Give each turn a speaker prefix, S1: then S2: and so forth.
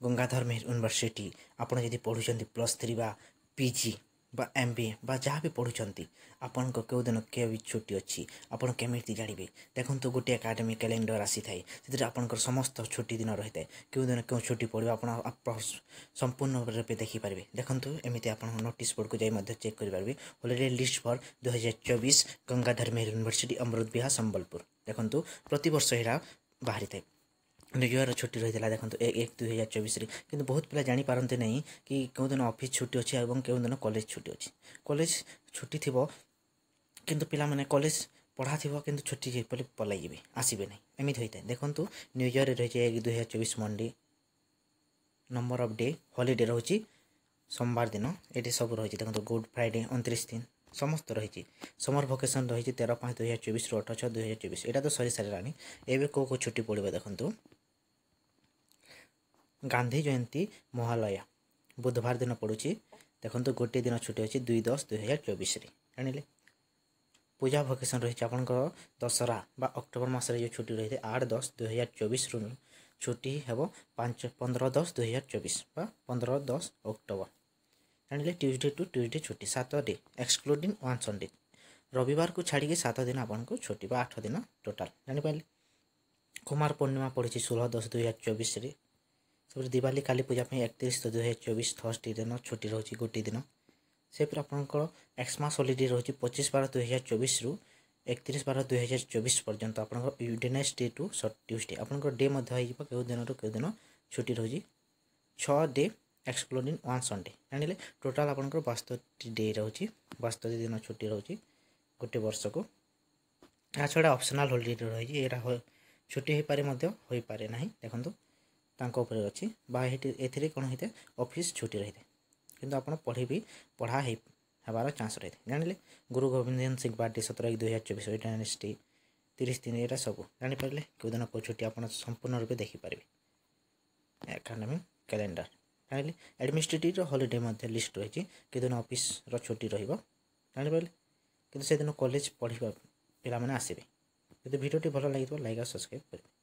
S1: Gangadhar Meher university आपण जदि पढ़ुचंती +3 बा पीजी बा MBA बा जहाँ भी पढ़ुचंती आपण को केउ दिन के भी छुट्टी अच्छी आपण केमिति जानिबे देखंतु गोटे एकाडेमिक कैलेंडर आसी थाए से आपंकर समस्त छुट्टी दिन रही है केउ दिन क्यों छुट्टी पड़ो आप संपूर्ण रूपे देखिपारे देखंतु एमती आप नोटिस बोर्ड को जाई चेक करेंगे holiday list for 2024 Gangadhar Meher university Amrit Vihar Sambalpur देखंतु प्रति वर्ष यहाँ बाहरी थाए न्यू ईयर छुट्टी रही है देखो 1/1/2024 कि बहुत पिला जापारती नहीं कि क्यों दिन ऑफिस छुट्टी अच्छी और क्यों दिन कॉलेज छुट्टी अच्छी कॉलेज छुट्टी थी किंतु पिला माने कॉलेज पढ़ा थी कि छुट्टी पलैबे आसबे नहीं एमती होता है देखो न्यू ईयर रही है 1/2024 Monday number of day holiday रोचे सोमवार दिन ये सब रही देखो गुड फ्राइडे 29 दिन समस्त रही समर भकेशन रही 13/5/2024 ରୁ 18/6/2024 यहाँ तो सरी सारे एवं कौ छुट्टी पड़ो देखो गांधी जयंती महालया बुधवार दिन पड़ुची देखो गोटे दिन छुट्टी अच्छी 2/10/2024 जानिले पूजा भकेशन रही आपंकर दशहरा बा अक्टोबर मसरे जो छुट्टी रही है 8/10/2024 रु छुट्टी हे 15/10/2024 बा 15/10 अक्टोबर जानिले ट्यूसडे टू ट्यूसडे छुट्टी 7 डे एक्सक्लूडिंग 1 संडे रविवार को छाड़ी 7 दिन आपको छुट्टी बा 8 दिन टोटाल जापारे कुमार पूर्णिमा पड़ी 16/10/2024 सब दिवाली काली पूजा 31/10/2024 थर्सडे दिन छुट्टी रोचे गोटे दिन से फिर आपंकर एक्समास हॉलिडे रोचे 25/12/2024 रु 31/12/2024 पर्यंत आप वेडनेसडे टू ट्यूसडे आपंकर डे क्यों दिन रू क्यों दिन छुट्टी रोचे 6 डे एक्सक्लूडिंग 1 संडे जानिले टोटाल आपंकर 62 डे रोचे 62 दिन छुट्टी रोचे गोटे वर्ष को या छड़ा ऑप्शनल हॉलिडे रही है छुट्टी हो पारे ना देखो तांको ऊपर अच्छी ए कौन होता है ऑफिस छुट्टी रही है किंतु आप पढ़ी भी पढ़ा हबार चांस रही है जानिले गुरु गोविंद सिंह बर्थडे 17/1/2024 वेडनेसडे 30 दिन यहाँ सब जापारे क्यों दिन कौ छुट्टी आप संपूर्ण रूप देखिपारे एकाडेमिक कैलेंडर जानिले एडमिनिस्ट्रेटिव हॉलिडे लिस्ट रही कि दिन ऑफिस छुट्टी रही कि से दिन कॉलेज पढ़ा पिला आसबे। यदि वीडियो भल लगे लाइक और सब्सक्राइब करें।